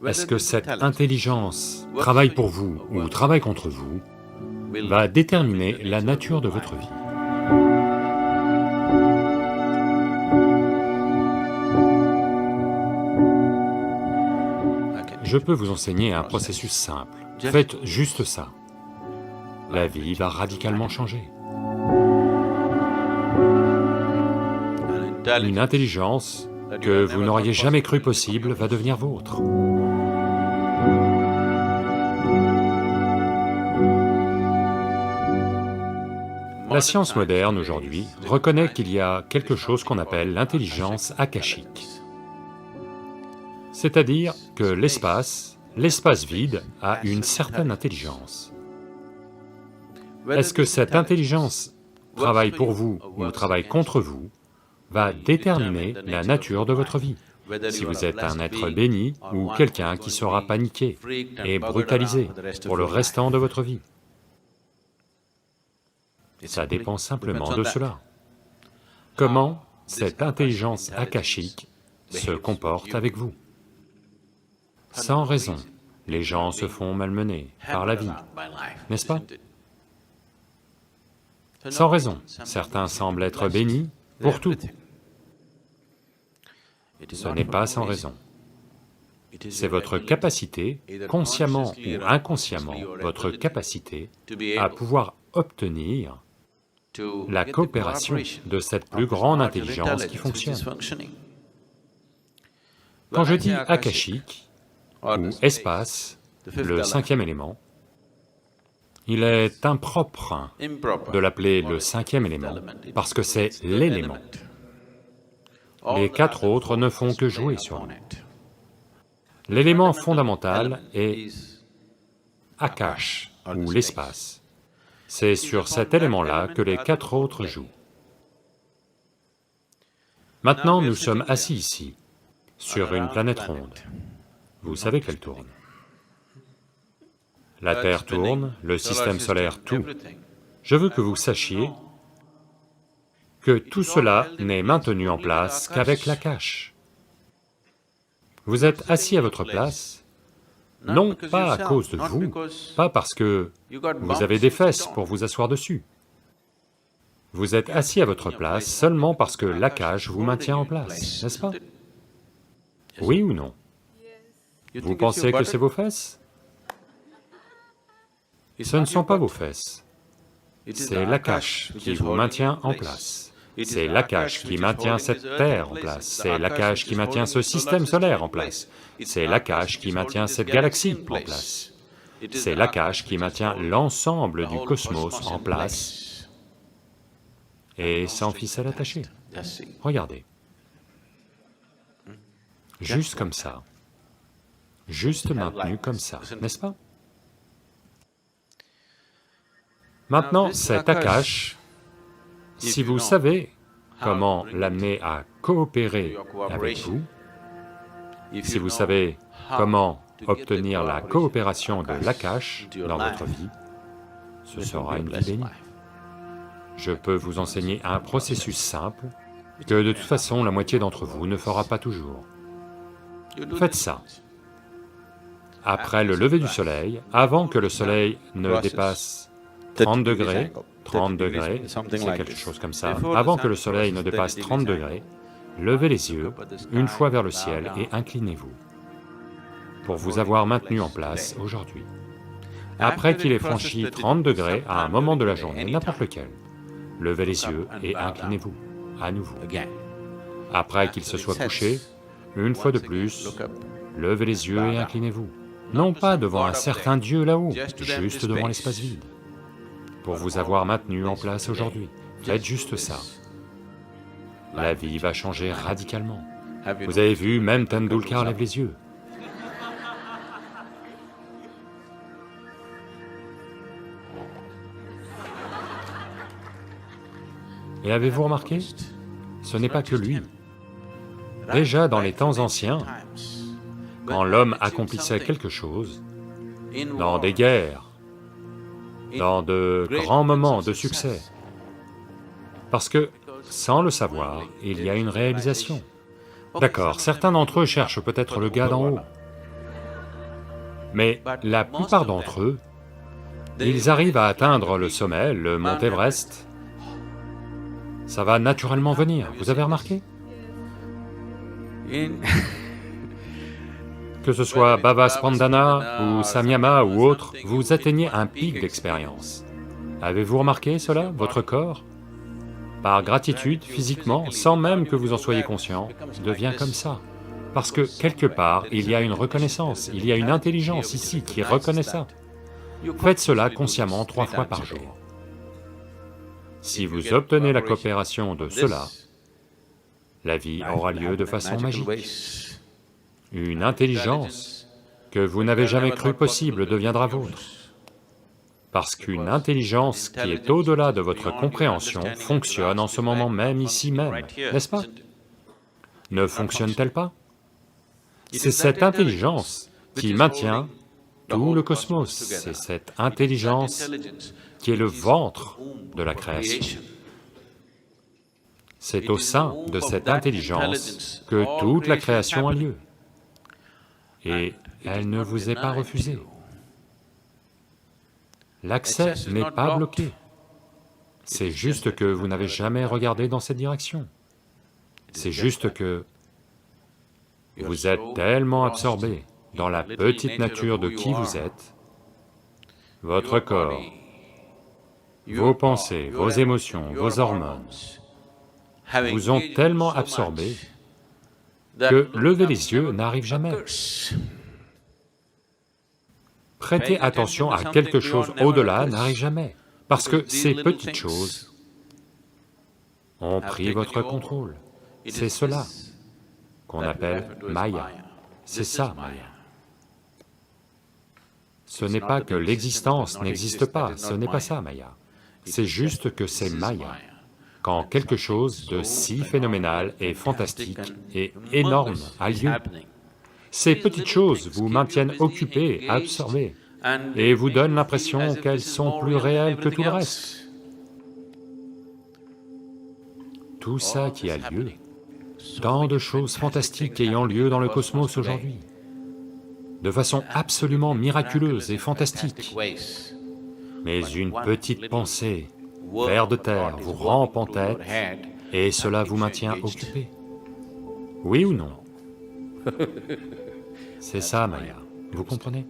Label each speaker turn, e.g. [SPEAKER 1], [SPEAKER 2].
[SPEAKER 1] Est-ce que cette intelligence travaille pour vous ou travaille contre vous va déterminer la nature de votre vie. Je peux vous enseigner un processus simple. Faites juste ça. La vie va radicalement changer. Une intelligence que vous n'auriez jamais cru possible va devenir vôtre. La science moderne aujourd'hui reconnaît qu'il y a quelque chose qu'on appelle l'intelligence akashique. C'est-à-dire que l'espace vide a une certaine intelligence. Est-ce que cette intelligence travaille pour vous ou travaille contre vous va déterminer la nature de votre vie. Si vous êtes un être béni ou quelqu'un qui sera paniqué et brutalisé pour le restant de votre vie. Ça dépend simplement de cela. Comment cette intelligence akashique se comporte avec vous. Sans raison, les gens se font malmener par la vie, n'est-ce pas? Sans raison, certains semblent être bénis pour tout. Ce n'est pas sans raison. C'est votre capacité, consciemment ou inconsciemment, votre capacité à pouvoir obtenir la coopération de cette plus grande intelligence qui fonctionne. Quand je dis akashique ou espace, le cinquième élément, il est impropre de l'appeler le cinquième élément, parce que c'est l'élément. Les quatre autres ne font que jouer sur lui. L'élément fondamental est Akash, ou l'espace. C'est sur cet élément-là que les quatre autres jouent. Maintenant, nous sommes assis ici, sur une planète ronde. Vous savez qu'elle tourne. La Terre tourne, le système solaire, tout. Je veux que vous sachiez que tout cela n'est maintenu en place qu'avec l'Akash. Vous êtes assis à votre place, non pas à cause de vous, pas parce que vous avez des fesses pour vous asseoir dessus. Vous êtes assis à votre place seulement parce que l'Akash vous maintient en place, n'est-ce pas? Oui ou non? Vous pensez que c'est vos fesses? Ce ne sont pas vos fesses, c'est l'Akash qui vous maintient en place. C'est l'Akash qui maintient cette Terre en place, c'est l'Akash qui maintient ce système solaire en place, c'est l'Akash qui maintient cette galaxie en place, c'est l'Akash qui maintient l'ensemble du cosmos en place, et sans ficelle attachée. Regardez. Juste comme ça, juste maintenu comme ça, n'est-ce pas? Maintenant, cet Akash, si vous savez comment l'amener à coopérer avec vous, si vous savez comment obtenir la coopération de l'Akash dans votre vie, ce sera une vie bénie. Je peux vous enseigner un processus simple que de toute façon la moitié d'entre vous ne fera pas toujours. Faites ça. Après le lever du soleil, avant que le soleil ne dépasse 30 degrés, c'est quelque chose comme ça, avant que le soleil ne dépasse 30 degrés, levez les yeux une fois vers le ciel et inclinez-vous, pour vous avoir maintenu en place aujourd'hui. Après qu'il ait franchi 30 degrés à un moment de la journée, n'importe lequel, levez les yeux et inclinez-vous, à nouveau. Après qu'il se soit couché, une fois de plus, levez les yeux et inclinez-vous, non pas devant un certain Dieu là-haut, juste devant l'espace vide. Pour vous avoir maintenu en place aujourd'hui, faites juste ça. La vie va changer radicalement. Vous avez vu, même Tendulkar lève les yeux. Et avez-vous remarqué? Ce n'est pas que lui. Déjà dans les temps anciens, quand l'homme accomplissait quelque chose, dans des guerres, dans de grands moments de succès, parce que, sans le savoir, il y a une réalisation. D'accord, certains d'entre eux cherchent peut-être le gars d'en haut, Mais la plupart d'entre eux, ils arrivent à atteindre le sommet, le mont Everest. Ça va naturellement venir, vous avez remarqué? Que ce soit Baba Spandana ou Samyama ou autre, vous atteignez un pic d'expérience. Avez-vous remarqué cela, votre corps? Par gratitude, physiquement, sans même que vous en soyez conscient, devient comme ça. Parce que quelque part, il y a une reconnaissance, il y a une intelligence ici qui reconnaît ça. Faites cela consciemment 3 fois par jour. Si vous obtenez la coopération de cela, la vie aura lieu de façon magique. Une intelligence que vous n'avez jamais cru possible deviendra vôtre. Parce qu'une intelligence qui est au-delà de votre compréhension fonctionne en ce moment même, ici même, n'est-ce pas? Ne fonctionne-t-elle pas? C'est cette intelligence qui maintient tout le cosmos, c'est cette intelligence qui est le ventre de la création. C'est au sein de cette intelligence que toute la création a lieu. Et elle ne vous est pas refusée. L'accès n'est pas bloqué. C'est juste que vous n'avez jamais regardé dans cette direction. C'est juste que vous êtes tellement absorbé dans la petite nature de qui vous êtes, votre corps, vos pensées, vos émotions, vos hormones, vous ont tellement absorbé que lever les yeux n'arrive jamais. Prêter attention à quelque chose au-delà n'arrive jamais, parce que ces petites choses ont pris votre contrôle. C'est cela qu'on appelle Maya. C'est ça, Maya. Ce n'est pas que l'existence n'existe pas, ce n'est pas ça, Maya. C'est juste que c'est Maya. Quand quelque chose de si phénoménal et fantastique et énorme a lieu, ces petites choses vous maintiennent occupés, absorbés, et vous donnent l'impression qu'elles sont plus réelles que tout le reste. Tout ça qui a lieu, tant de choses fantastiques ayant lieu dans le cosmos aujourd'hui, de façon absolument miraculeuse et fantastique, mais une petite pensée, vers de terre, vous rampe en tête, et cela vous maintient occupé. Oui ou non? C'est ça, Maya, vous comprenez?